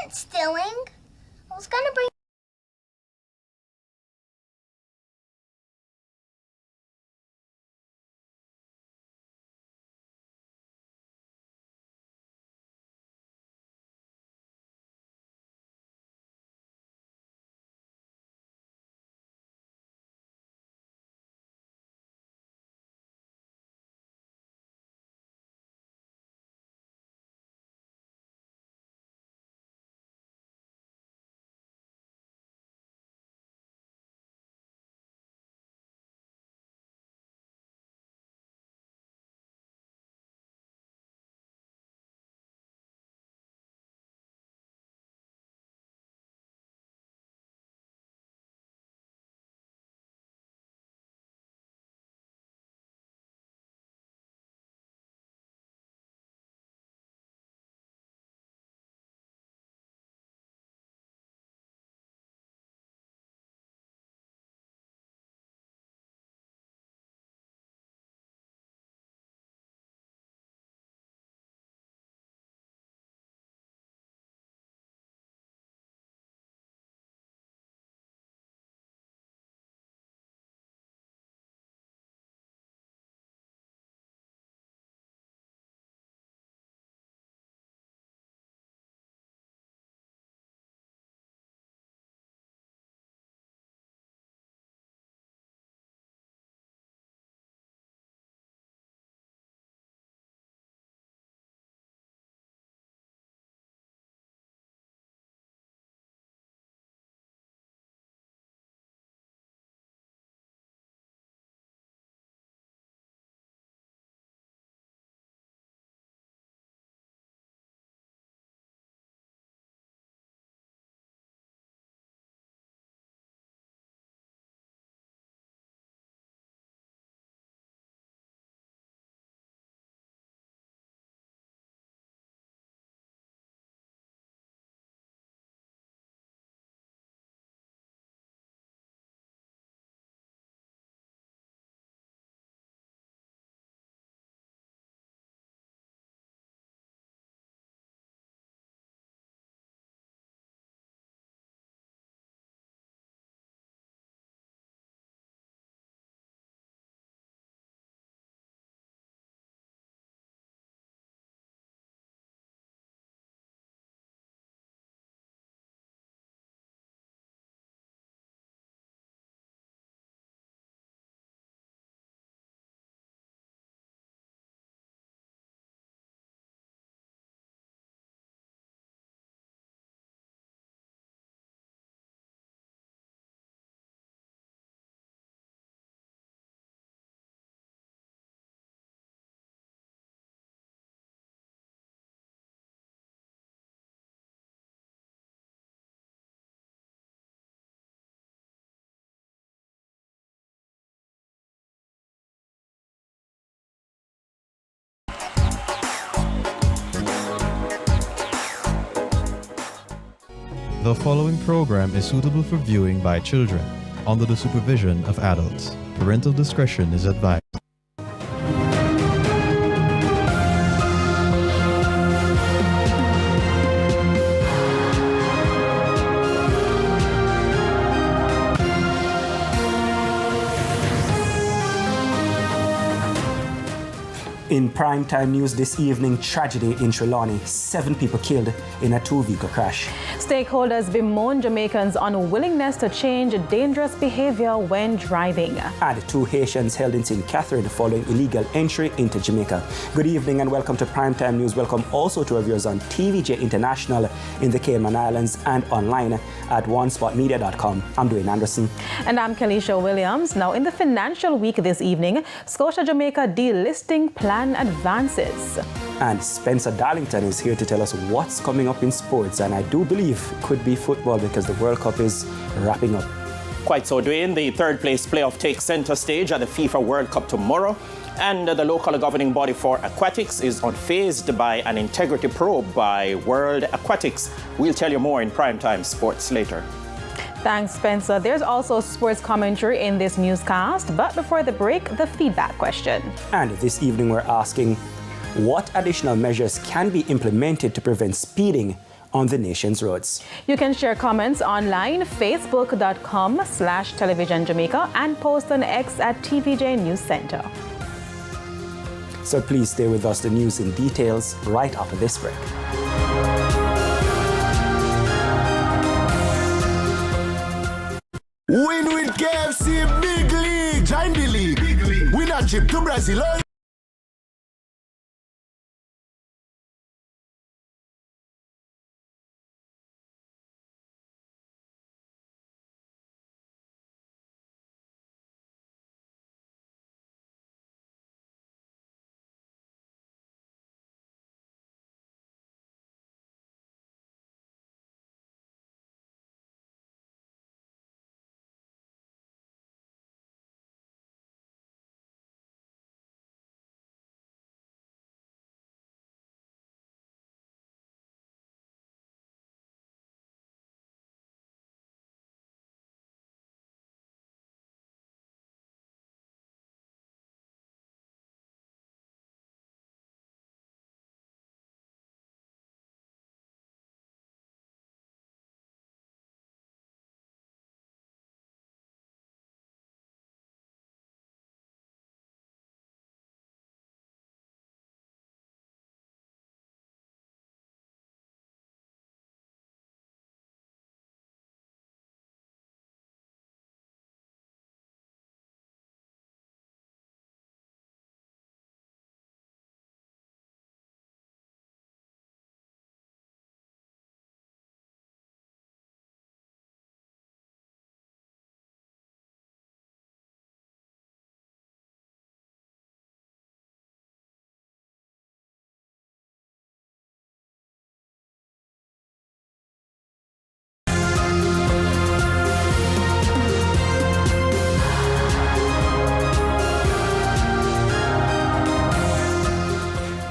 wasn't stealing. I was gonna bring... The following program is suitable for viewing by children under the supervision of adults. Parental discretion is advised. In primetime news this evening, tragedy in Trelawny. 7 people killed in a 2-vehicle crash. Stakeholders bemoan Jamaicans' unwillingness to change dangerous behavior when driving. And 2 Haitians held in St. Catherine following illegal entry into Jamaica. Good evening and welcome to primetime news. Welcome also to our viewers on TVJ International in the Cayman Islands and online at onespotmedia.com. I'm Dwayne Anderson. And I'm Kelisha Williams. Now, in the financial week this evening, Scotia Jamaica delisting plan advances. And Spencer Darlington is here to tell us what's coming up in sports, and I do believe it could be football because the World Cup is wrapping up. Quite so, Dwayne. The third place playoff takes center stage at the FIFA World Cup tomorrow, and the local governing body for aquatics is unfazed by an integrity probe by World Aquatics. We'll tell you more in primetime sports later. Thanks, Spencer. There's also sports commentary in this newscast, but before the break, the feedback question. And this evening we're asking, what additional measures can be implemented to prevent speeding on the nation's roads. You can share comments online, facebook.com/television Jamaica, and post on X at TVJ News Center. So please stay with us, the news in details right after this break. Win with KFC Big League. Join the league. Win a trip to Brazil.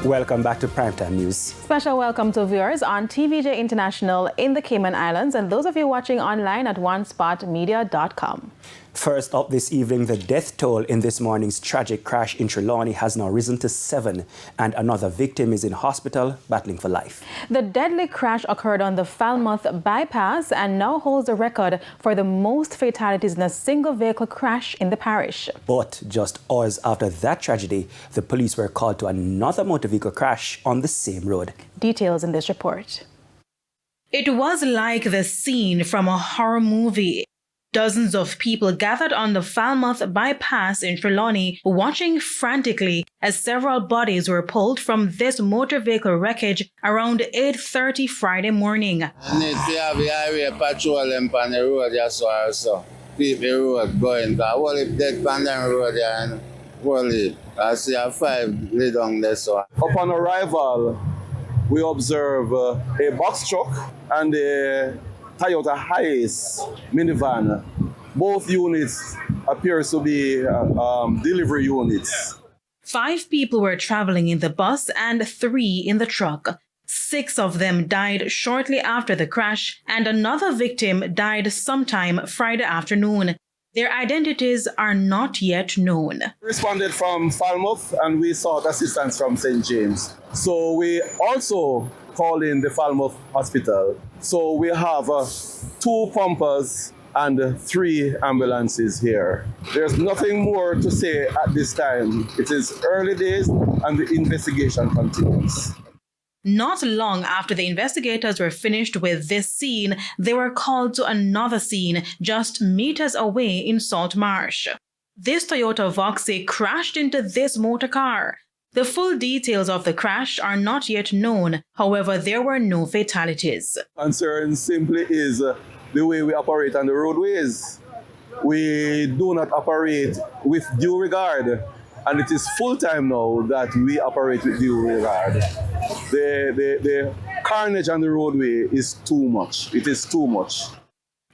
Welcome back to Primetime News. Special welcome to viewers on TVJ International in the Cayman Islands and those of you watching online at onespotmedia.com. First up this evening, the death toll in this morning's tragic crash in Trelawny has now risen to 7, and another victim is in hospital battling for life. The deadly crash occurred on the Falmouth bypass and now holds the record for the most fatalities in a single vehicle crash in the parish. But just hours after that tragedy, the police were called to another motor vehicle crash on the same road. Details in this report. It was like the scene from a horror movie. Dozens of people gathered on the Falmouth bypass in Trelawny, watching frantically as several bodies were pulled from this motor vehicle wreckage around 8:30 Friday morning. I need to have the highway patrol them on the road just so keep the road going. Because what if dead on the road there and what if I see a 5 lay down there so. Upon arrival, we observe a box truck and a Toyota Hiace minivan. Both units appear to be delivery units. 5 people were traveling in the bus and 3 in the truck. 6 of them died shortly after the crash, and another victim died sometime Friday afternoon. Their identities are not yet known. We responded from Falmouth and we sought assistance from St. James. So we also called in the Falmouth Hospital. So we have 2 pumpers and 3 ambulances here. There's nothing more to say at this time. It is early days and the investigation continues. Not long after the investigators were finished with this scene, they were called to another scene just meters away in Salt Marsh. This Toyota Voxy crashed into this motor car. The full details of the crash are not yet known. However, there were no fatalities. Concern simply is the way we operate on the roadways. We do not operate with due regard. And it is full time now that we operate with due regard. The carnage on the roadway is too much. It is too much.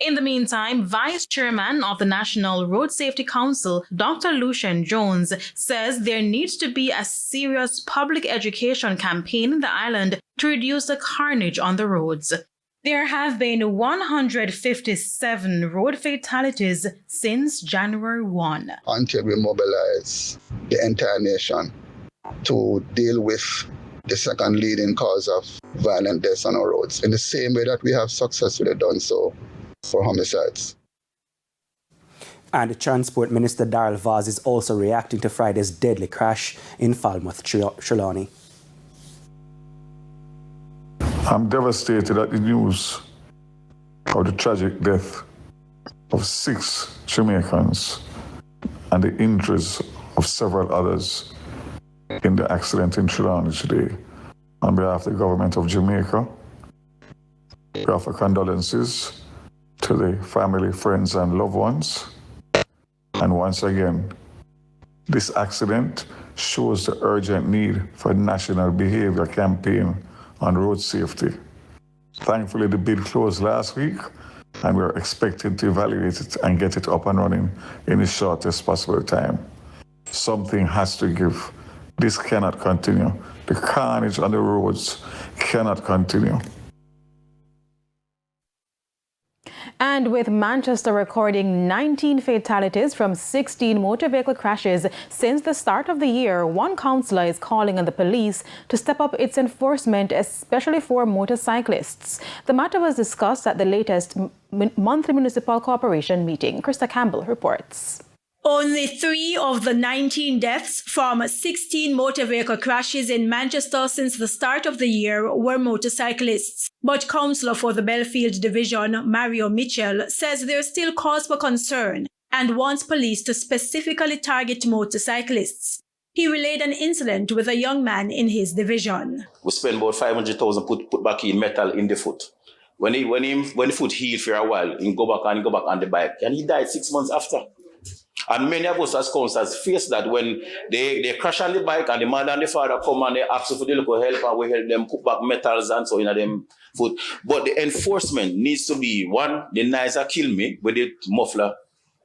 In the meantime, Vice Chairman of the National Road Safety Council, Dr. Lucian Jones, says there needs to be a serious public education campaign in the island to reduce the carnage on the roads. There have been 157 road fatalities since January 1. Until we mobilize the entire nation to deal with the second leading cause of violent deaths on our roads, in the same way that we have successfully done so for homicides. And the Transport Minister Darrell Vaz is also reacting to Friday's deadly crash in Falmouth, Trelawny. I'm devastated at the news of the tragic death of 6 Jamaicans and the injuries of several others in the accident in Trelawny today. On behalf of the government of Jamaica, we offer condolences to the family, friends, and loved ones. And once again, this accident shows the urgent need for a national behavior campaign on road safety. Thankfully, the bid closed last week, and we're expecting to evaluate it and get it up and running in the shortest possible time. Something has to give. This cannot continue. The carnage on the roads cannot continue. And with Manchester recording 19 fatalities from 16 motor vehicle crashes since the start of the year, one councillor is calling on the police to step up its enforcement, especially for motorcyclists. The matter was discussed at the latest monthly municipal corporation meeting. Krista Campbell reports. Only 3 of the 19 deaths from 16 motor vehicle crashes in Manchester since the start of the year were motorcyclists. But Councillor for the Belfield Division, Mario Mitchell, says there's still cause for concern and wants police to specifically target motorcyclists. He relayed an incident with a young man in his division. We spend about 500,000 put back in metal in the foot. When the foot healed for a while, he go back on the bike, and he died 6 months after. And many of us as councillors face that when they crash on the bike and the mother and the father come and they ask for the local help and we help them put back metals and so in them foot. But the enforcement needs to be, one, the nicer kill me with the muffler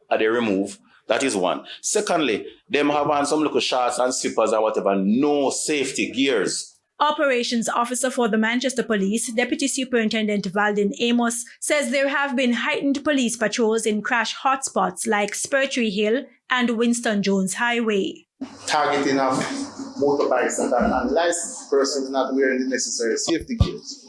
that they remove. That is one. Secondly, them have on some little shorts and slippers and whatever, no safety gears. Operations Officer for the Manchester Police, Deputy Superintendent Valdin Amos, says there have been heightened police patrols in crash hotspots like Spurtree Hill and Winston Jones Highway. Targeting of motorbikes that are unlicensed, persons not wearing the necessary safety gears,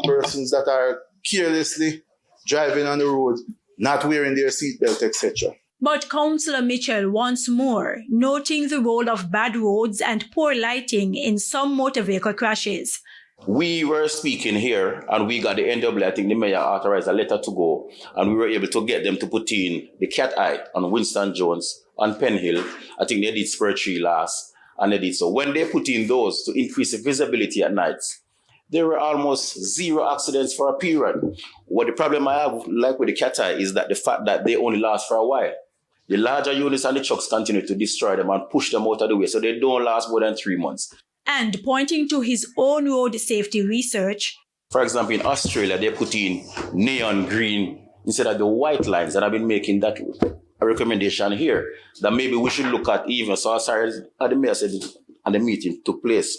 persons that are carelessly driving on the road, not wearing their seatbelt, etc. But Councillor Mitchell wants more, noting the role of bad roads and poor lighting in some motor vehicle crashes. We were speaking here and we got the NWA, I think the mayor authorized a letter to go, and we were able to get them to put in the cat eye on Winston Jones, on Penn Hill. I think they did Spurtree last, and they did so. When they put in those to increase the visibility at night, there were almost 0 accidents for a period. What the problem I have, like with the cat eye, is that the fact that they only last for a while. The larger units and the trucks continue to destroy them and push them out of the way, so they don't last more than 3 months. And pointing to his own road safety research. For example, in Australia, they put in neon green instead of the white lines, and I've been making that a recommendation here that maybe we should look at even. So sorry, the mayor said and the meeting took place.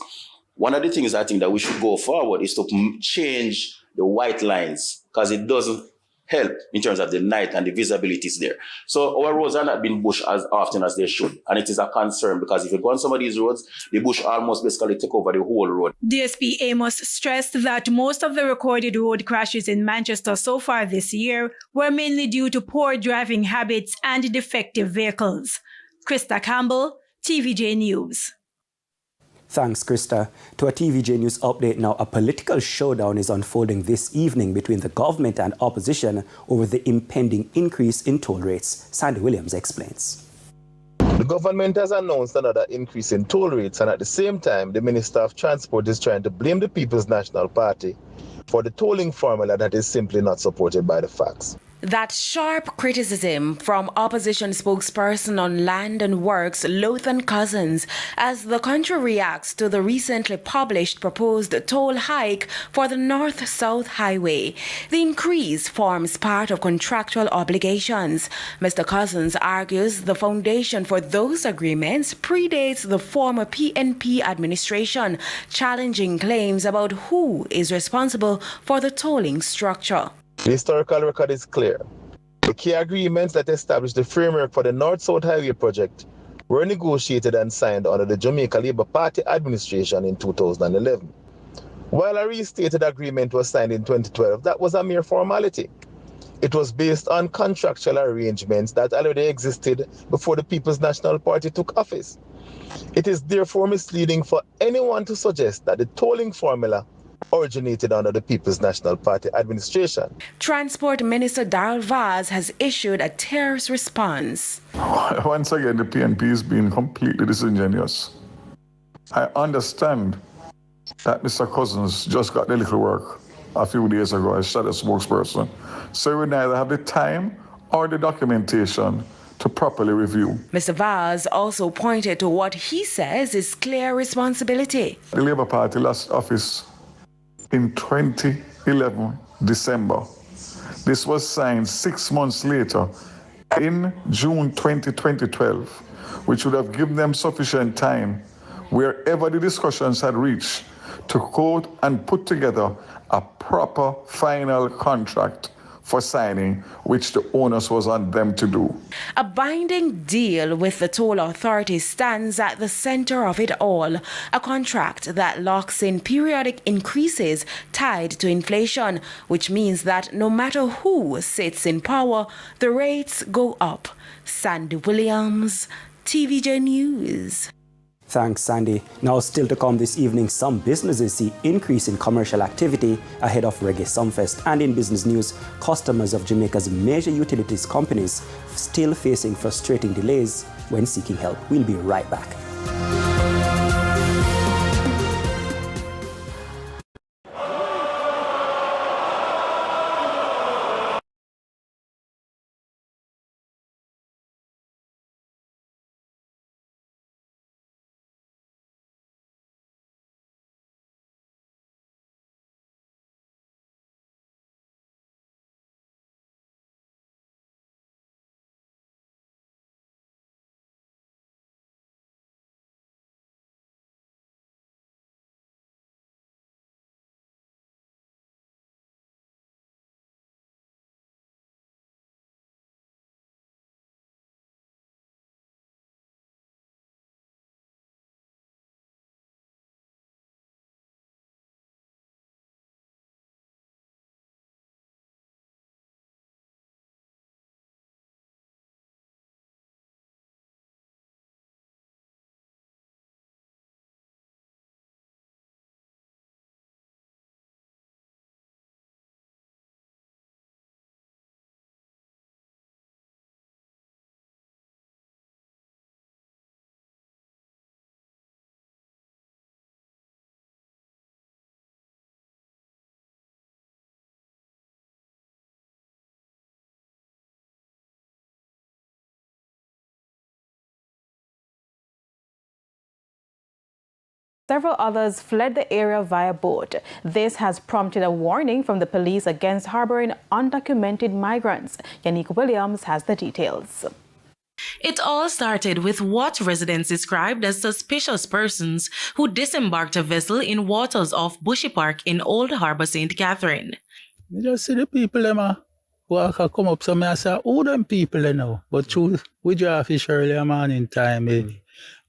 One of the things I think that we should go forward is to change the white lines, because it doesn't help in terms of the night and the visibility is there. So our roads are not being bushed as often as they should. And it is a concern because if you go on some of these roads, the bush almost basically take over the whole road. DSP Amos stressed that most of the recorded road crashes in Manchester so far this year were mainly due to poor driving habits and defective vehicles. Krista Campbell, TVJ News. Thanks, Krista. To a TVJ News update now, a political showdown is unfolding this evening between the government and opposition over the impending increase in toll rates. Sandy Williams explains. The government has announced another increase in toll rates, and at the same time, the Minister of Transport is trying to blame the People's National Party for the tolling formula that is simply not supported by the facts. That sharp criticism from opposition spokesperson on Land and Works, Lothan Cousins, as the country reacts to the recently published proposed toll hike for the North-South Highway. The increase forms part of contractual obligations. Mr. Cousins argues the foundation for those agreements predates the former PNP administration, challenging claims about who is responsible for the tolling structure. The historical record is clear. The key agreements that established the framework for the North-South Highway project were negotiated and signed under the Jamaica Labour Party administration in 2011. While a restated agreement was signed in 2012, that was a mere formality. It was based on contractual arrangements that already existed before the People's National Party took office. It is therefore misleading for anyone to suggest that the tolling formula originated under the People's National Party administration. Transport Minister Darrell Vaz has issued a terse response. Once again, the PNP is being completely disingenuous. I understand that Mr. Cousins just got the little work a few days ago as shadow spokesperson. So we neither have the time or the documentation to properly review. Mr. Vaz also pointed to what he says is clear responsibility. The Labour Party lost office in 2011, December. This was signed 6 months later in June 2012, which would have given them sufficient time, wherever the discussions had reached, to quote and put together a proper final contract for signing, which the onus was on them to do. A binding deal with the toll authority stands at the center of it all, a contract that locks in periodic increases tied to inflation, which means that no matter who sits in power, the rates go up. Sandy Williams, TVJ News. Thanks, Sandy. Now, still to come this evening, some businesses see increase in commercial activity ahead of Reggae Sumfest. And in business news, customers of Jamaica's major utilities companies still facing frustrating delays when seeking help. We'll be right back. Several others fled the area via boat. This has prompted a warning from the police against harboring undocumented migrants. Yannick Williams has the details. It all started with what residents described as suspicious persons who disembarked a vessel in waters off Bushy Park in Old Harbour, St. Catherine. You just see the people them walk come up, so I say, who them people they know? But through we draw fish early morning time,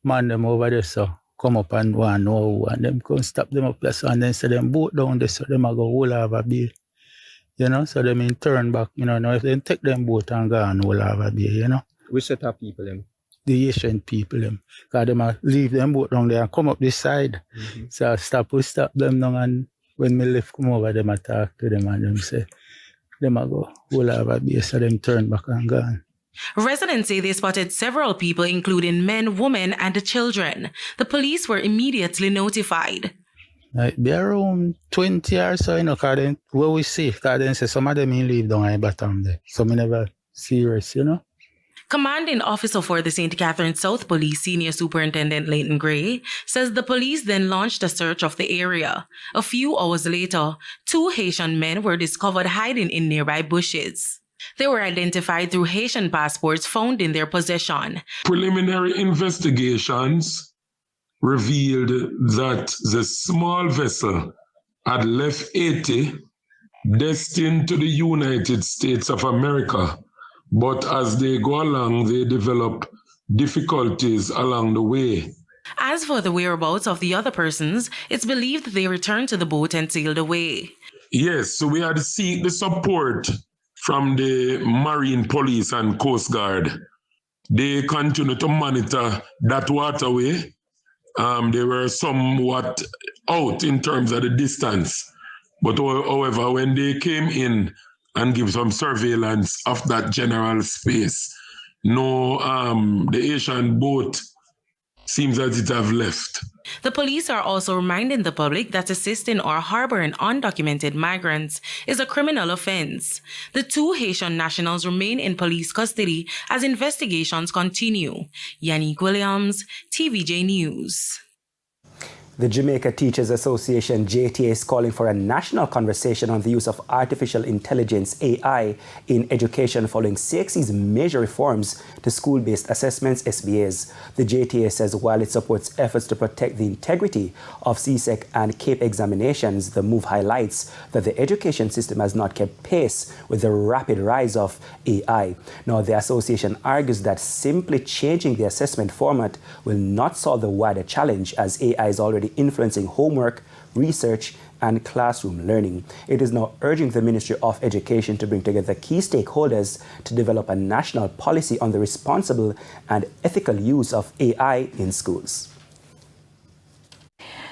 man them over there, so come up and want to know who, and them come stop them up there, so, and then say them boat down there, so them a go all over bay. You know, so them in turn back, you know, if they take them boat and go on all over bay, you know. Which set of people them? The Haitian people them. Because them a leave them boat down there and come up this side. So we stop them down, and when me left come over, them a talk to them and them say, them a go all over bay, so them turn back and gone. Residents say they spotted several people, including men, women, and children. The police were immediately notified. Like, be around 20 or so, you know, because what we see, because then say some of them leave down at the bottom there. So me never serious, you know. Commanding officer for the St. Catherine South Police, Senior Superintendent Leighton Gray, says the police then launched a search of the area. A few hours later, 2 Haitian men were discovered hiding in nearby bushes. They were identified through Haitian passports found in their possession. Preliminary investigations revealed that the small vessel had left Haiti, destined to the United States of America. But as they go along, they develop difficulties along the way. As for the whereabouts of the other persons, it's believed they returned to the boat and sailed away. Yes, so we had to seek the support from the Marine Police and Coast Guard. They continue to monitor that waterway. They were somewhat out in terms of the distance. But however, when they came in and give some surveillance of that general space, the Haitian boat seems as it have left. The police are also reminding the public that assisting or harboring undocumented migrants is a criminal offense. The 2 Haitian nationals remain in police custody as investigations continue. Yannick Williams, TVJ News. The Jamaica Teachers Association, JTA, is calling for a national conversation on the use of artificial intelligence, AI, in education following CXC's major reforms to school-based assessments, SBAs. The JTA says while it supports efforts to protect the integrity of CSEC and CAPE examinations, the move highlights that the education system has not kept pace with the rapid rise of AI. Now, the association argues that simply changing the assessment format will not solve the wider challenge, as AI is already influencing homework, research, and classroom learning. It is now urging the Ministry of Education to bring together key stakeholders to develop a national policy on the responsible and ethical use of AI in schools.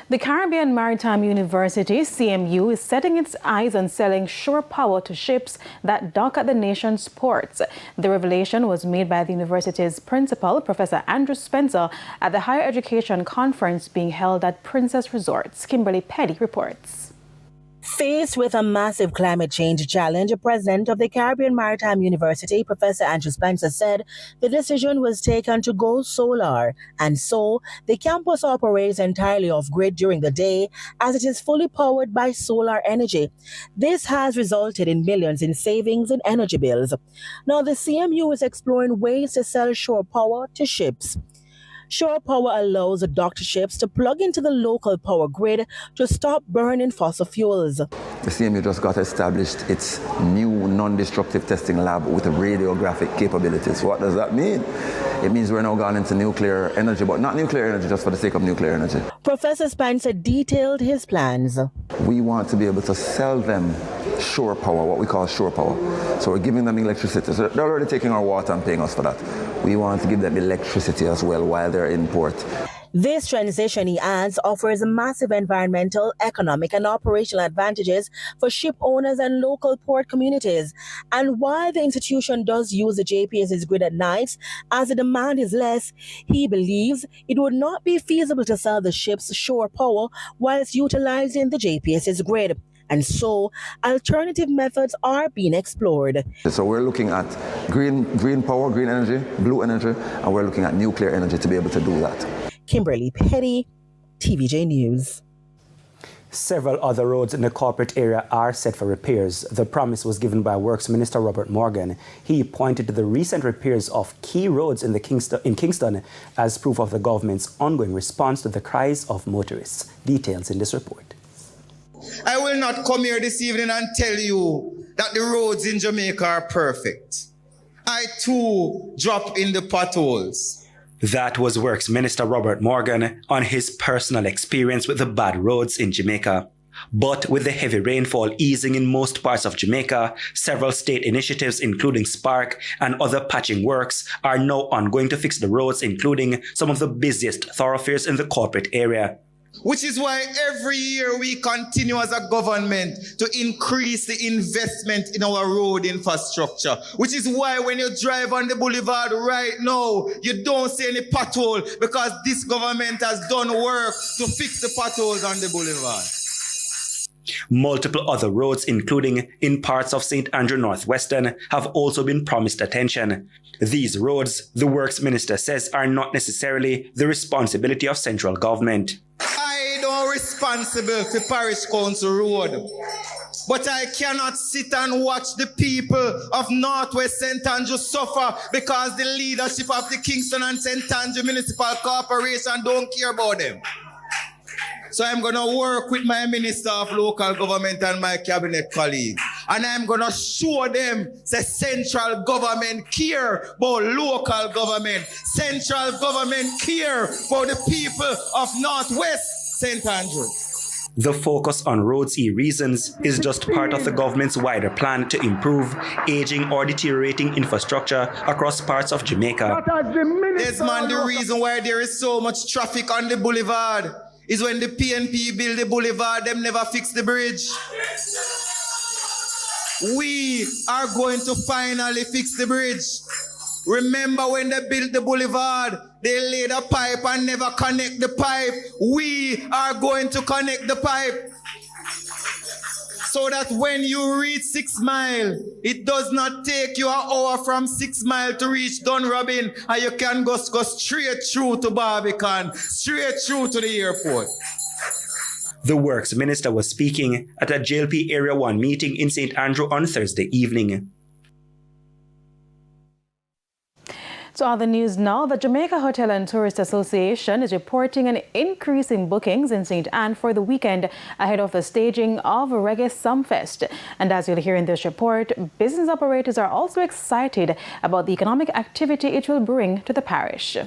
The Caribbean Maritime University, CMU, is setting its eyes on selling shore power to ships that dock at the nation's ports. The revelation was made by the university's principal, Professor Andrew Spencer, at the Higher Education Conference being held at Princess Resorts. Kimberly Petty reports. Faced with a massive climate change challenge, President of the Caribbean Maritime University, Professor Andrew Spencer, said the decision was taken to go solar, and so the campus operates entirely off-grid during the day as it is fully powered by solar energy. This has resulted in millions in savings in energy bills. Now, the CMU is exploring ways to sell shore power to ships. Shore power allows docked ships to plug into the local power grid to stop burning fossil fuels. The CMU just got established its new non-destructive testing lab with radiographic capabilities. What does that mean? It means we're now gone into nuclear energy, but not nuclear energy just for the sake of nuclear energy. Professor Spencer detailed his plans. We want to be able to sell them shore power, what we call shore power. So we're giving them electricity. So they're already taking our water and paying us for that. We want to give them electricity as well while they're in port. This transition, he adds, offers massive environmental, economic, and operational advantages for ship owners and local port communities. And while the institution does use the JPS's grid at nights, as the demand is less, he believes it would not be feasible to sell the ship's shore power whilst utilizing the JPS's grid. And so, alternative methods are being explored. So we're looking at green power, green energy, blue energy, and we're looking at nuclear energy to be able to do that. Kimberly Petty, TVJ News. Several other roads in the corporate area are set for repairs. The promise was given by Works Minister Robert Morgan. He pointed to the recent repairs of key roads in Kingston as proof of the government's ongoing response to the cries of motorists. Details in this report. I will not come here this evening and tell you that the roads in Jamaica are perfect. I too drop in the potholes. That was Works Minister Robert Morgan on his personal experience with the bad roads in Jamaica. But with the heavy rainfall easing in most parts of Jamaica, several state initiatives, including Spark and other patching works, are now ongoing to fix the roads, including some of the busiest thoroughfares in the corporate area. Which is why every year we continue as a government to increase the investment in our road infrastructure. Which is why when you drive on the boulevard right now, you don't see any pothole, because this government has done work to fix the potholes on the boulevard. Multiple other roads, including in parts of St. Andrew Northwestern, have also been promised attention. These roads, the Works Minister says, are not necessarily the responsibility of central government. I don't responsible for Parish Council Road, but I cannot sit and watch the people of Northwest St. Andrew suffer because the leadership of the Kingston and St. Andrew Municipal Corporation don't care about them. So I'm going to work with my Minister of Local Government and my cabinet colleague. And I'm going to show them the central government care about local government. Central government care for the people of Northwest St. Andrew. The focus on roads reasons is just part of the government's wider plan to improve aging or deteriorating infrastructure across parts of Jamaica. Desmond, the reason why there is so much traffic on the boulevard is when the PNP build the boulevard, them never fix the bridge. We are going to finally fix the bridge. Remember when they built the boulevard, they laid a pipe and never connect the pipe. We are going to connect the pipe so that when you reach 6 Mile, it does not take you an hour from 6 Mile to reach Dunrobin, and you can go straight through to Barbican, straight through to the airport. The Works Minister was speaking at a JLP Area 1 meeting in St. Andrew on Thursday evening. To other news now, the Jamaica Hotel and Tourist Association is reporting an increase in bookings in St. Ann for the weekend ahead of the staging of Reggae Sumfest. And as you'll hear in this report, business operators are also excited about the economic activity it will bring to the parish.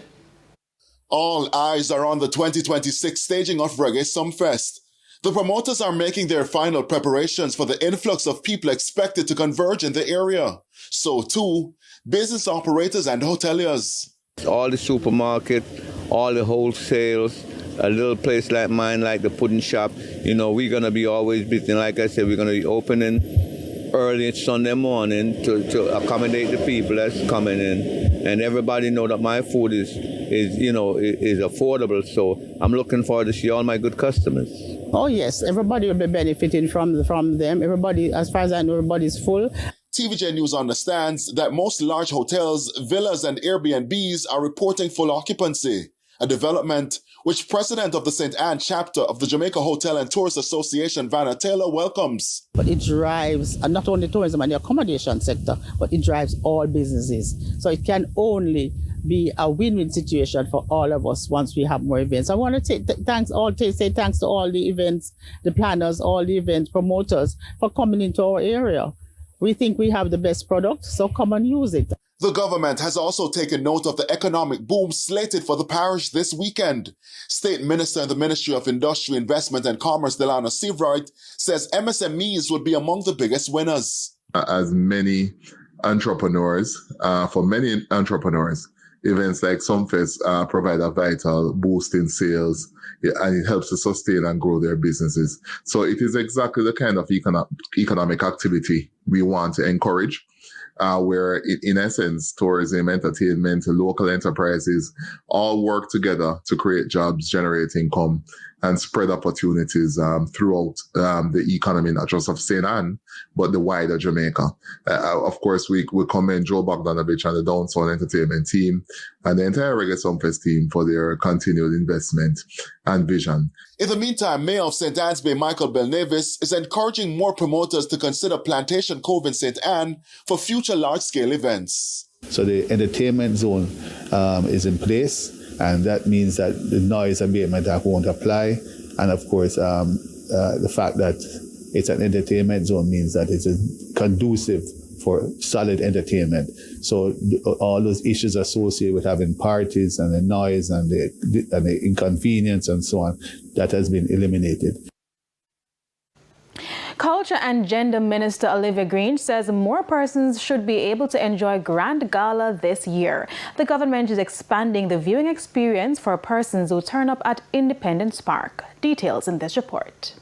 All eyes are on the 2026 staging of Reggae Sumfest. The promoters are making their final preparations for the influx of people expected to converge in the area. So too, business operators and hoteliers. All the supermarket, all the wholesales, a little place like mine, like the pudding shop, you know, we're going to be always busy. Like I said, we're going to be opening early Sunday morning to accommodate the people that's coming in. And everybody know that my food is affordable. So I'm looking forward to see all my good customers. Oh, yes. Everybody will be benefiting from them. Everybody, as far as I know, everybody's full. TVJ News understands that most large hotels, villas, and Airbnbs are reporting full occupancy, a development which President of the St. Ann chapter of the Jamaica Hotel and Tourist Association, Vanna Taylor, welcomes. But it drives not only tourism and the accommodation sector, but it drives all businesses. So it can only be a win-win situation for all of us once we have more events. I want to say thanks to all the events, the planners, all the event promoters for coming into our area. We think we have the best product, so come and use it. The government has also taken note of the economic boom slated for the parish this weekend. State Minister in the Ministry of Industry, Investment and Commerce, Delano Seavright, says MSMEs would be among the biggest winners. As many entrepreneurs, events like Sumfest provide a vital boost in sales, and it helps to sustain and grow their businesses. So it is exactly the kind of economic activity we want to encourage, where in essence, tourism, entertainment, local enterprises all work together to create jobs, generate income, and spread opportunities throughout the economy, not just of St. Ann, but the wider Jamaica. Of course, we commend Joe Bogdanovich and the Dancehall Entertainment team and the entire Reggae Sumfest team for their continued investment and vision. In the meantime, Mayor of St. Ann's Bay, Michael Belnavis, is encouraging more promoters to consider Plantation Cove in St. Ann for future large-scale events. So the entertainment zone is in place, and that means that the Noise Abatement Act won't apply. And of course, the fact that it's an entertainment zone means that it's conducive for solid entertainment. So all those issues associated with having parties and the noise and the inconvenience and so on, that has been eliminated. Culture and Gender Minister Olivia Grange says more persons should be able to enjoy Grand Gala this year. The government is expanding the viewing experience for persons who turn up at Independence Park. Details in this report.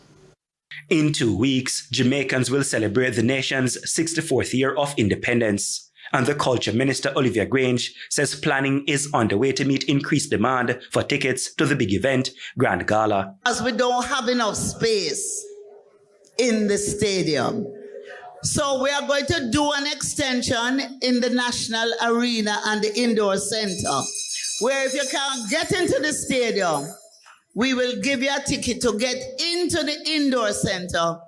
In 2 weeks, Jamaicans will celebrate the nation's 64th year of independence. And the Culture Minister Olivia Grange says planning is underway to meet increased demand for tickets to the big event, Grand Gala. As we don't have enough space in the stadium. So we are going to do an extension in the National Arena and the Indoor Center, where if you can't get into the stadium, we will give you a ticket to get into the Indoor Center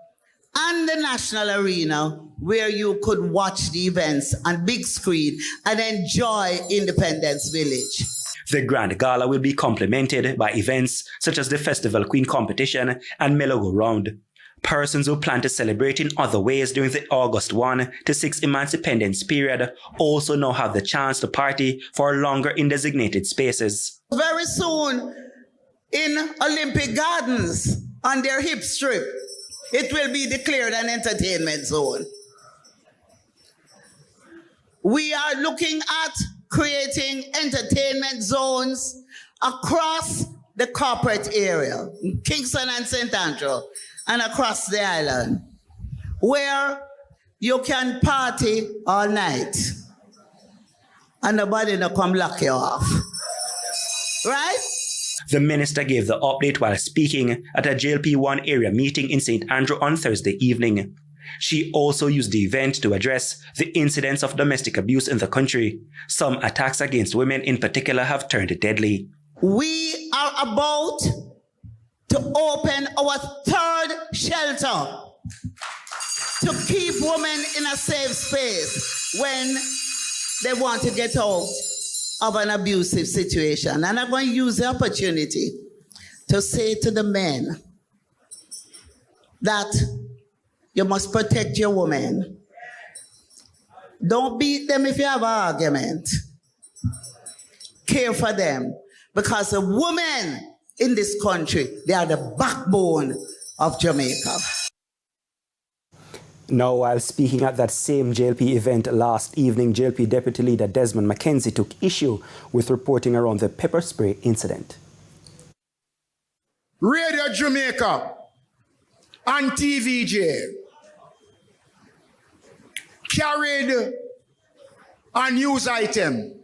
and the National Arena, where you could watch the events on big screen and enjoy Independence Village. The Grand Gala will be complemented by events such as the Festival Queen competition and Mellow Go Round. Persons who plan to celebrate in other ways during the August 1 to 6 Emancipation period also now have the chance to party for longer in designated spaces. Very soon, in Olympic Gardens, on their hip strip, it will be declared an entertainment zone. We are looking at creating entertainment zones across the corporate area, in Kingston and St. Andrew, and across the island, where you can party all night and nobody no come lock you off. Right? The minister gave the update while speaking at a JLP1 area meeting in St. Andrew on Thursday evening. She also used the event to address the incidents of domestic abuse in the country. Some attacks against women in particular have turned deadly. We are about to open our third shelter to keep women in a safe space when they want to get out of an abusive situation. And I'm going to use the opportunity to say to the men that you must protect your women. Don't beat them if you have an argument. Care for them, because the women in this country, they are the backbone of Jamaica. Now, while speaking at that same JLP event last evening, JLP Deputy Leader Desmond McKenzie took issue with reporting around the pepper spray incident. Radio Jamaica and TVJ carried a news item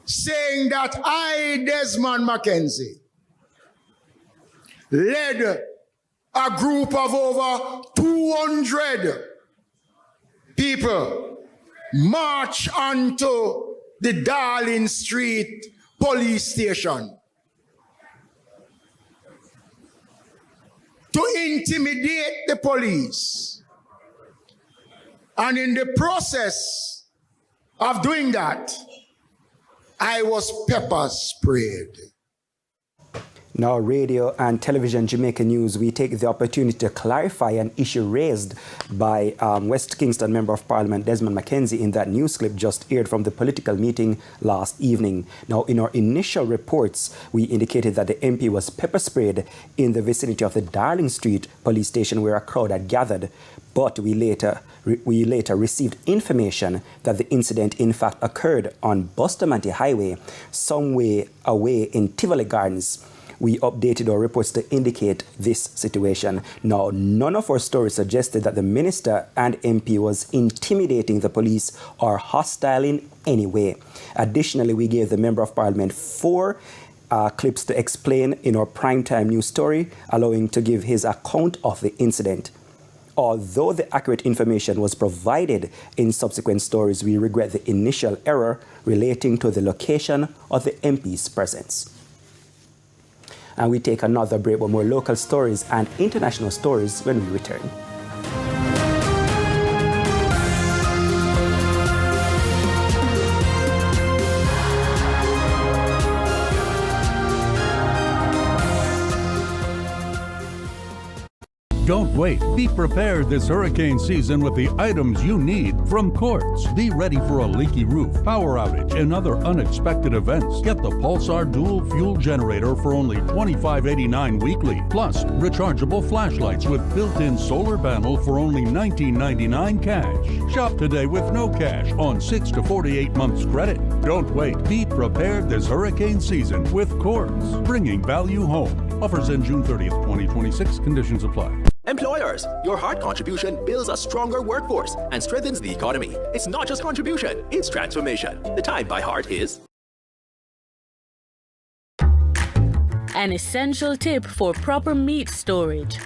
saying that I, Desmond McKenzie, led a group of over 200 people march onto the Darling Street police station to intimidate the police. And in the process of doing that, I was pepper sprayed. Now, Radio and Television Jamaica News, we take the opportunity to clarify an issue raised by West Kingston Member of Parliament Desmond McKenzie in that news clip just aired from the political meeting last evening. Now, in our initial reports, we indicated that the MP was pepper sprayed in the vicinity of the Darling Street police station where a crowd had gathered. But we later received information that the incident in fact occurred on Bustamante Highway, some way away in Tivoli Gardens. We updated our reports to indicate this situation. Now, none of our stories suggested that the minister and MP was intimidating the police or hostile in any way. Additionally, we gave the Member of Parliament 4 clips to explain in our primetime news story, allowing to give his account of the incident. Although the accurate information was provided in subsequent stories, we regret the initial error relating to the location of the MP's presence. And we take another break with more local stories and international stories when we return. Don't wait. Be prepared this hurricane season with the items you need from Quartz. Be ready for a leaky roof, power outage, and other unexpected events. Get the Pulsar dual fuel generator for only $25.89 weekly. Plus, rechargeable flashlights with built-in solar panel for only $19.99 cash. Shop today with no cash on 6 to 48 months credit. Don't wait. Be prepared this hurricane season with Quartz, bringing value home. Offers end June 30th, 2026. Conditions apply. Employers, your hard contribution builds a stronger workforce and strengthens the economy. It's not just contribution, it's transformation. The time by heart is... An essential tip for proper meat storage.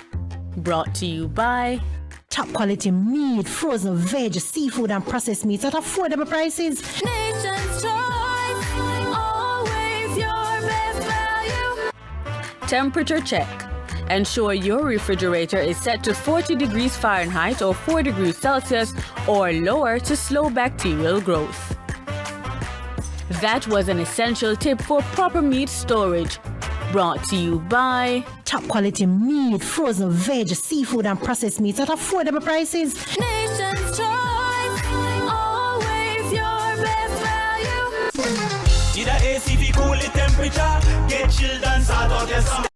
Brought to you by... Top quality meat, frozen veg, seafood and processed meats at affordable prices. Nation's choice, always your best value. Temperature check. Ensure your refrigerator is set to 40 degrees Fahrenheit or 4 degrees Celsius or lower to slow bacterial growth. That was an essential tip for proper meat storage. Brought to you by top quality meat, frozen veg, seafood and processed meats at affordable prices. Nation's choice, always your best value. Need a ACV cool the temperature, get chilled and start out your summer.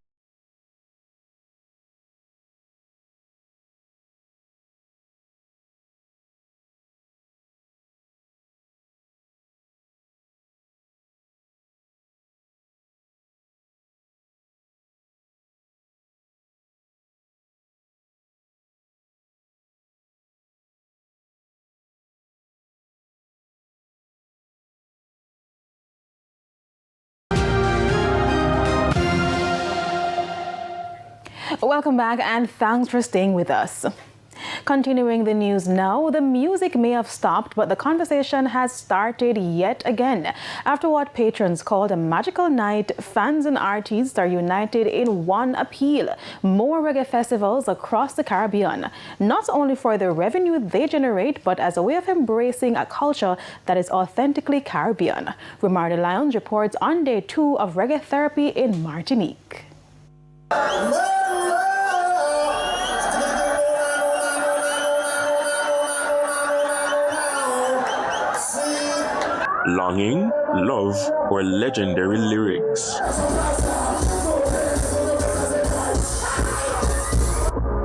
Welcome back and thanks for staying with us. Continuing the news now, the music may have stopped, but the conversation has started yet again. After what patrons called a magical night, fans and artists are united in one appeal: more reggae festivals across the Caribbean, not only for the revenue they generate, but as a way of embracing a culture that is authentically Caribbean. Romarda Lyons reports on day 2 of Reggae Therapy in Martinique. Longing, love, or legendary lyrics.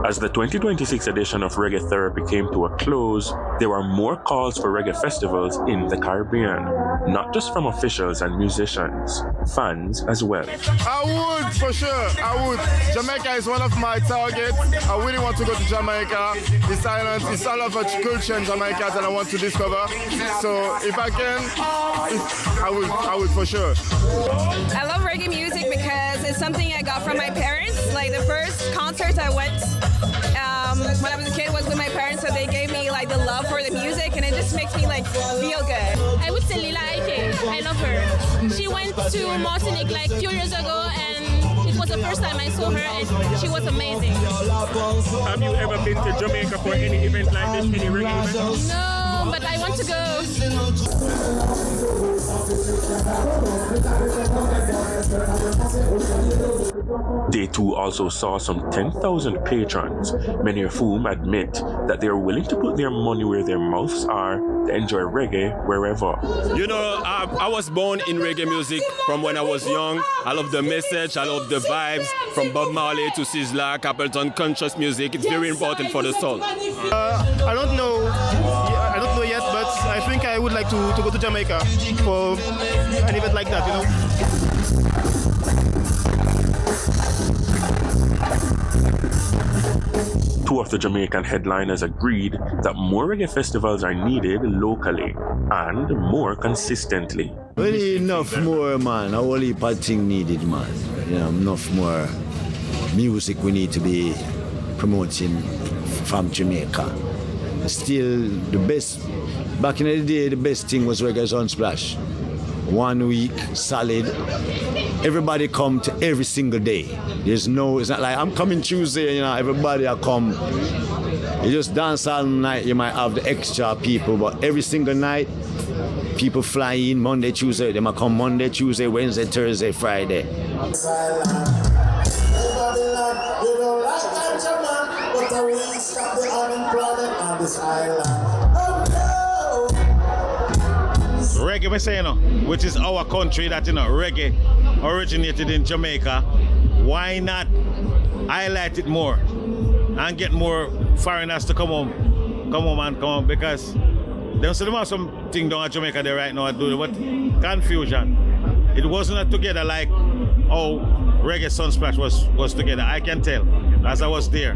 As the 2026 edition of Reggae Therapy came to a close, there were more calls for reggae festivals in the Caribbean, not just from officials and musicians, fans as well. I would, for sure, I would. Jamaica is one of my targets. I really want to go to Jamaica. This island is all of a culture in Jamaica that I want to discover. So if I can, I would for sure. I love reggae music because it's something I got from my parents. Like the first concert I went when I was a kid was with my parents, so they gave me like the love for the music, and it just makes me like feel good. I would say Lila Ike. I love her. She went to Martinique like a few years ago, and it was the first time I saw her, and she was amazing. Have you ever been to Jamaica for any event like this, any reggae event? No, but I want to go. Day 2 also saw some 10,000 patrons, many of whom admit that they are willing to put their money where their mouths are to enjoy reggae wherever. You know, I was born in reggae music from when I was young. I love the message, I love the vibes, from Bob Marley to Sizzla, Capleton, conscious music. It's very important for the soul. I don't know yet, but I think I would like to go to Jamaica for an event like that, you know. Two of the Jamaican headliners agreed that more reggae festivals are needed locally and more consistently. We need enough more, man. A whole heap of thing needed, man. You know, enough more music we need to be promoting from Jamaica. Still, the best, back in the day, the best thing was Reggae Sumfest. 1 week, solid. Everybody come to every single day. It's not like I'm coming Tuesday, you know, everybody will come. You just dance all night, you might have the extra people, but every single night, people fly in Monday, Tuesday, they might come Monday, Tuesday, Wednesday, Thursday, Friday. Reggae, we say, you know, which is our country that, you know, reggae originated in Jamaica. Why not highlight it more and get more foreigners to come home, because there's something down at Jamaica there right now, but confusion. It wasn't together like how Reggae Sunsplash was together. I can tell, as I was there.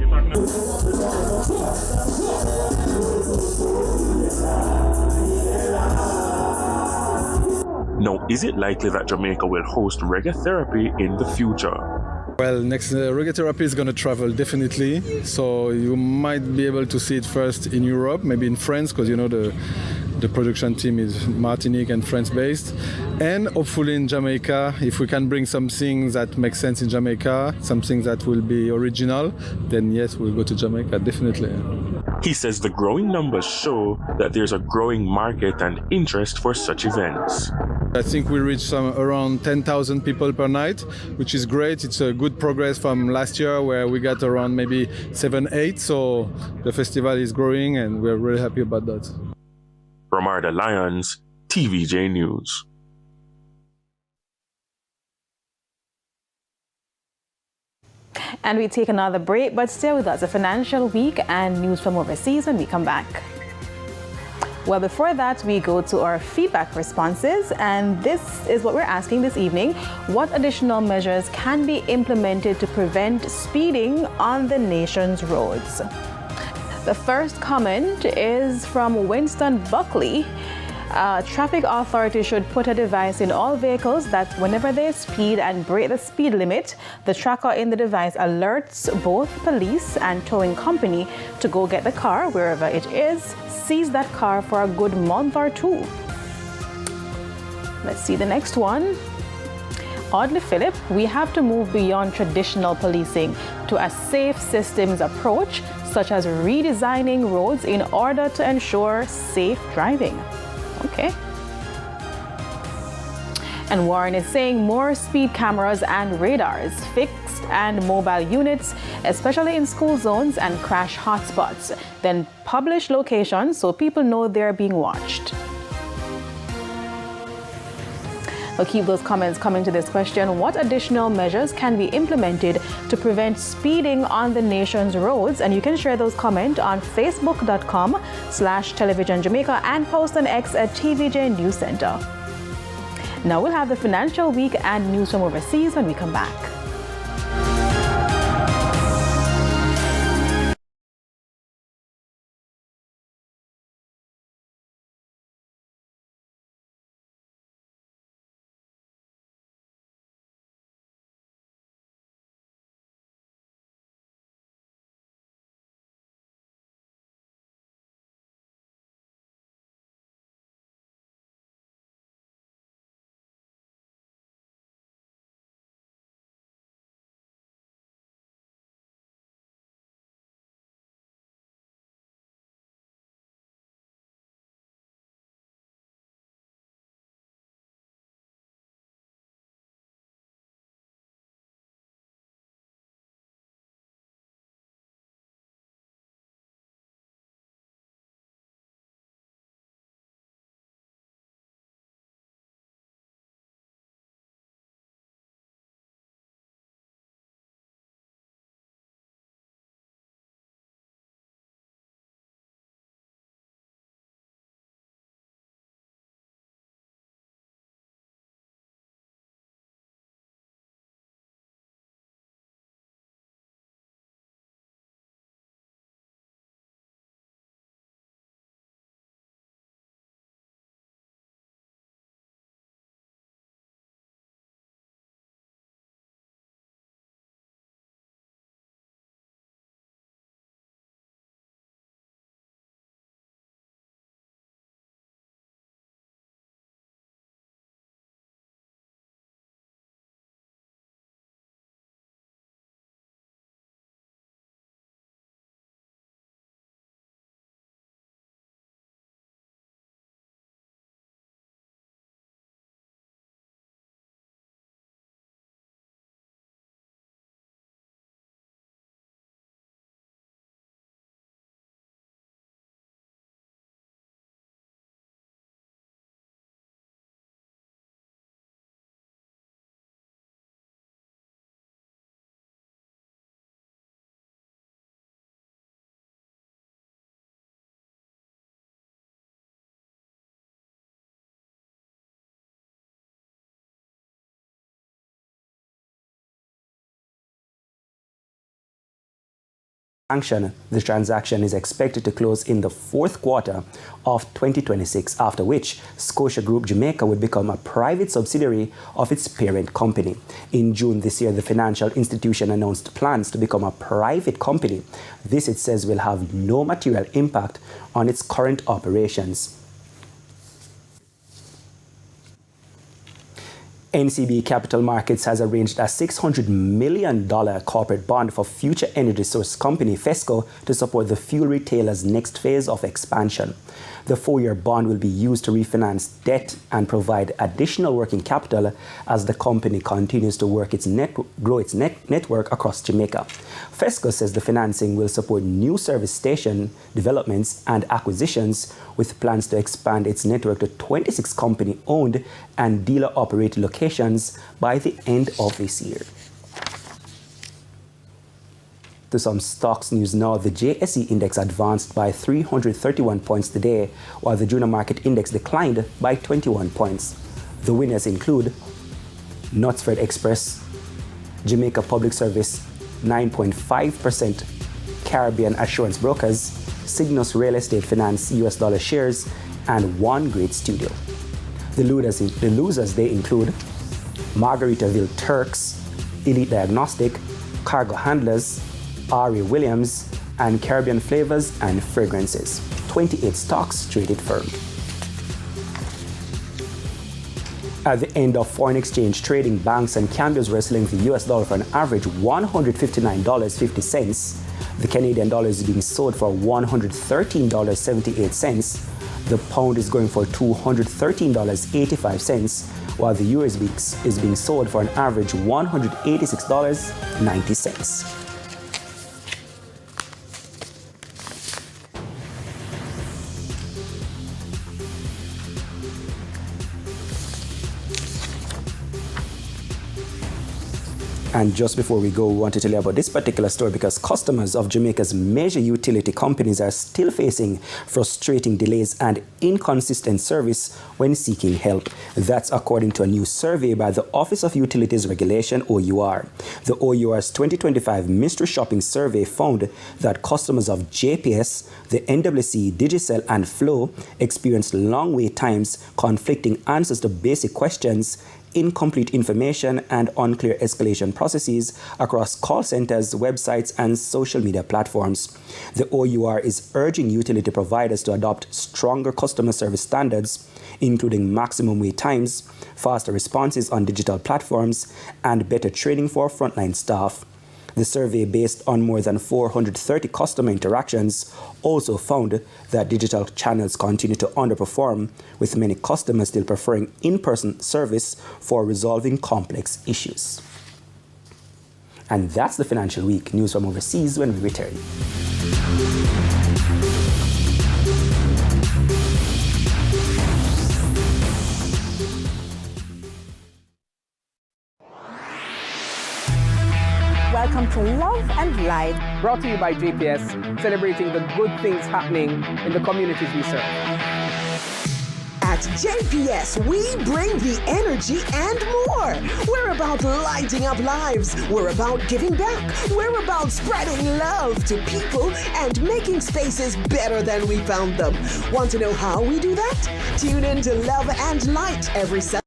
Now, is it likely that Jamaica will host Reggae Therapy in the future? Well, next Reggae Therapy is going to travel definitely, so you might be able to see it first in Europe, maybe in France, because you know the production team is Martinique and France based, and hopefully in Jamaica, if we can bring something that makes sense in Jamaica, something that will be original, then yes, we'll go to Jamaica, definitely. He says the growing numbers show that there's a growing market and interest for such events. I think we reached around 10,000 people per night, which is great. It's a good progress from last year where we got around maybe 7, 8. So the festival is growing and we're really happy about that. Romarda Lyons, TVJ News. And we take another break, but stay with us. A financial week and news from overseas when we come back. Well, before that, we go to our feedback responses, and this is what we're asking this evening. What additional measures can be implemented to prevent speeding on the nation's roads? The first comment is from Winston Buckley. Traffic authorities should put a device in all vehicles that whenever they speed and break the speed limit, the tracker in the device alerts both police and towing company to go get the car wherever it is, seize that car for a good month or 2. Let's see the next one. Audley Phillip, we have to move beyond traditional policing to a safe systems approach, such as redesigning roads in order to ensure safe driving. Okay. And Warren is saying more speed cameras and radars, fixed and mobile units, especially in school zones and crash hotspots. Then publish locations so people know they're being watched. We'll keep those comments coming to this question. What additional measures can be implemented to prevent speeding on the nation's roads? And you can share those comments on facebook.com/television Jamaica and post on X at TVJ News Center. Now we'll have the financial week and news from overseas when we come back. The transaction is expected to close in the fourth quarter of 2026, after which Scotia Group Jamaica would become a private subsidiary of its parent company. In June this year, the financial institution announced plans to become a private company. This, it says, will have no material impact on its current operations. NCB Capital Markets has arranged a $600 million corporate bond for future energy source company FESCO to support the fuel retailer's next phase of expansion. The 4-year bond will be used to refinance debt and provide additional working capital as the company continues to grow its network across Jamaica. FESCO says the financing will support new service station developments and acquisitions, with plans to expand its network to 26 company-owned and dealer-operated locations by the end of this year. To some stocks news now, the JSE index advanced by 331 points today, while the junior market index declined by 21 points. The winners include Knutsford Express, Jamaica Public Service 9.5%, Caribbean Assurance Brokers, Cygnus Real Estate Finance US dollar shares, and One Great Studio. The losers they include Margaritaville Turks, Elite Diagnostic, Cargo Handlers, Ari Williams, and Caribbean Flavors and Fragrances. 28 stocks traded firm. At the end of foreign exchange trading, banks and cambios were selling the US dollar for an average $159.50. The Canadian dollar is being sold for $113.78. The pound is going for $213.85, while the euro is being sold for an average $186.90. And just before we go, we want to tell you about this particular story because customers of Jamaica's major utility companies are still facing frustrating delays and inconsistent service when seeking help. That's according to a new survey by the Office of Utilities Regulation, OUR. The OUR's 2025 Mystery Shopping Survey found that customers of JPS, the NWC, Digicel, and Flow experienced long wait times, conflicting answers to basic questions, incomplete information, and unclear escalation processes across call centers, websites, and social media platforms. The OUR is urging utility providers to adopt stronger customer service standards, including maximum wait times, faster responses on digital platforms, and better training for frontline staff. The survey, based on more than 430 customer interactions, also found that digital channels continue to underperform, with many customers still preferring in-person service for resolving complex issues. And that's the Financial Week. News from overseas when we return. Welcome to Love and Light. Brought to you by JPS, celebrating the good things happening in the communities we serve. At JPS, we bring the energy and more. We're about lighting up lives. We're about giving back. We're about spreading love to people and making spaces better than we found them. Want to know how we do that? Tune in to Love and Light every Sunday.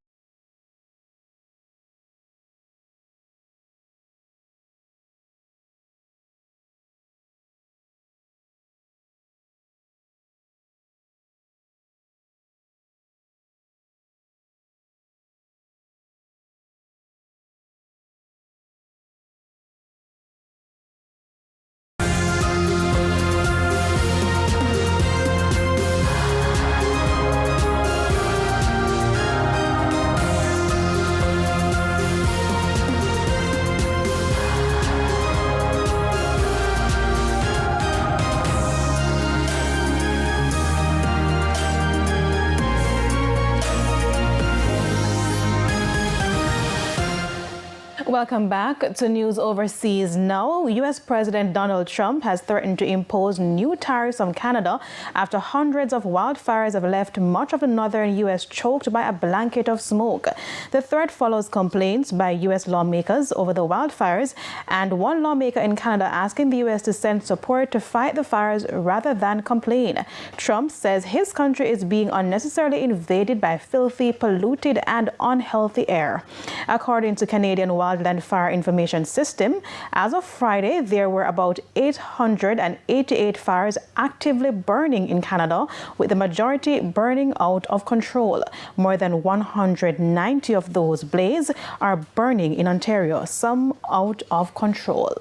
Welcome back to News Overseas Now. U.S. President Donald Trump has threatened to impose new tariffs on Canada after hundreds of wildfires have left much of the northern U.S. choked by a blanket of smoke. The threat follows complaints by U.S. lawmakers over the wildfires, and one lawmaker in Canada asking the U.S. to send support to fight the fires rather than complain. Trump says his country is being unnecessarily invaded by filthy, polluted, and unhealthy air. According to Canadian Wildlife Land and Fire Information System, as of Friday, there were about 888 fires actively burning in Canada, with the majority burning out of control. More than 190 of those blazes are burning in Ontario, some out of control.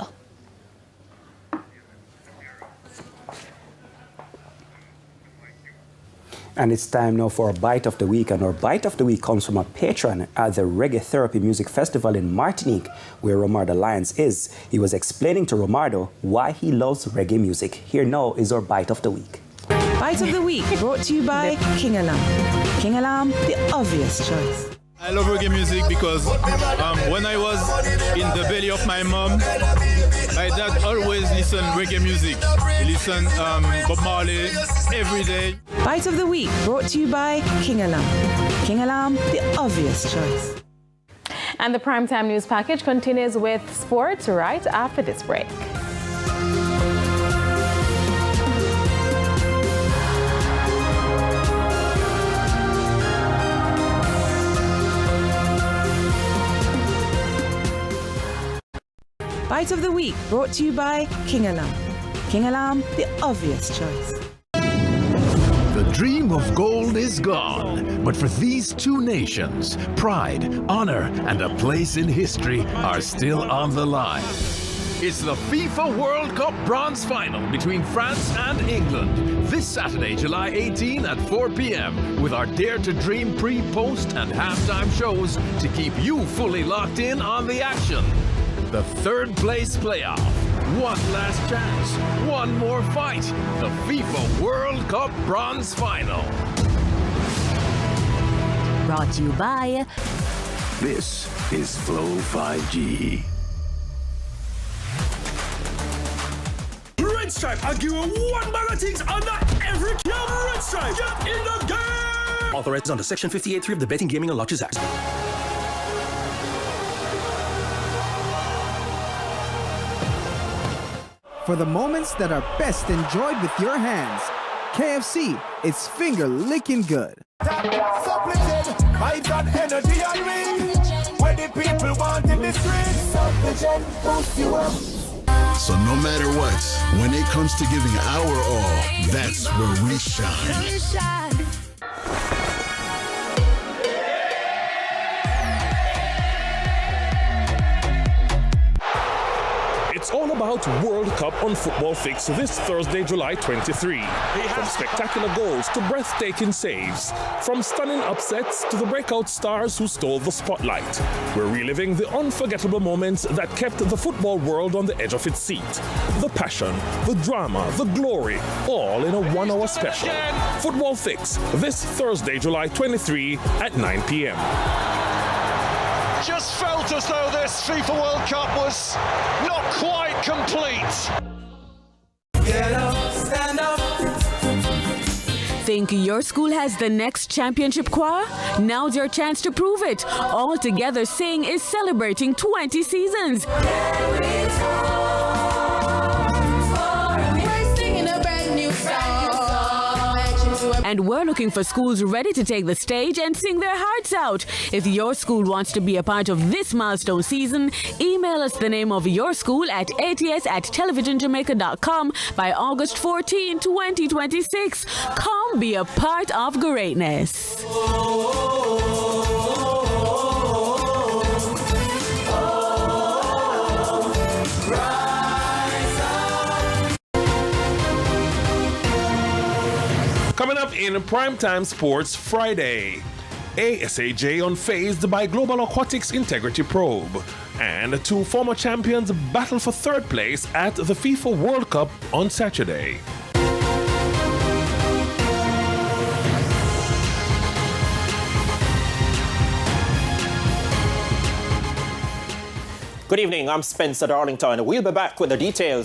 And it's time now for a Bite of the Week. And our Bite of the Week comes from a patron at the Reggae Therapy Music Festival in Martinique, where Romardo Lyons is. He was explaining to Romardo why he loves reggae music. Here now is our Bite of the Week. Bite of the Week brought to you by King Alam. King Alam, the obvious choice. I love reggae music because when I was in the belly of my mom, my dad always listened reggae music. He listened Bob Marley every day. Bite of the Week brought to you by King Alam. King Alam, the obvious choice. And the Primetime News package continues with sports right after this break. Bite of the Week brought to you by King Alam. King Alam, the obvious choice. The dream of gold is gone, but for these two nations, pride, honor, and a place in history are still on the line. It's the FIFA World Cup Bronze Final between France and England this Saturday, July 18 at 4 p.m. with our Dare to Dream pre, post, and halftime shows to keep you fully locked in on the action. The third place playoff, one last chance, one more fight, the FIFA World Cup Bronze Final. Brought to you by... This is Flow 5G. Red Stripe, I'll give you one bag of things under every camera. Red Stripe, get in the game! Authorized under Section 58.3 of the Betting, Gaming and Lotteries Act. For the moments that are best enjoyed with your hands, KFC, it's finger-licking good. Supplicate, vibes and energy and ring. Where the people want in the streets. Supplicate, boost you up. So no matter what, when it comes to giving our all, that's where we shine. It's all about World Cup on Football Fix this Thursday, July 23. From spectacular goals to breathtaking saves, from stunning upsets to the breakout stars who stole the spotlight, we're reliving the unforgettable moments that kept the football world on the edge of its seat. The passion, the drama, the glory, all in a one-hour special. Football Fix this Thursday, July 23 at 9 p.m. Just felt as though this FIFA World Cup was not quite complete. Get up, stand up. Think your school has the next championship choir? Now's your chance to prove it. All Together Sing is celebrating 20 seasons. And we're looking for schools ready to take the stage and sing their hearts out. If your school wants to be a part of this milestone season, email us the name of your school at ats@televisionjamaica.com by August 14, 2026. Come be a part of greatness. Coming up in Primetime Sports Friday, ASAJ unfazed by Global Aquatics Integrity Probe, and two former champions battle for third place at the FIFA World Cup on Saturday. Good evening, I'm Spencer Darlington. We'll be back with the details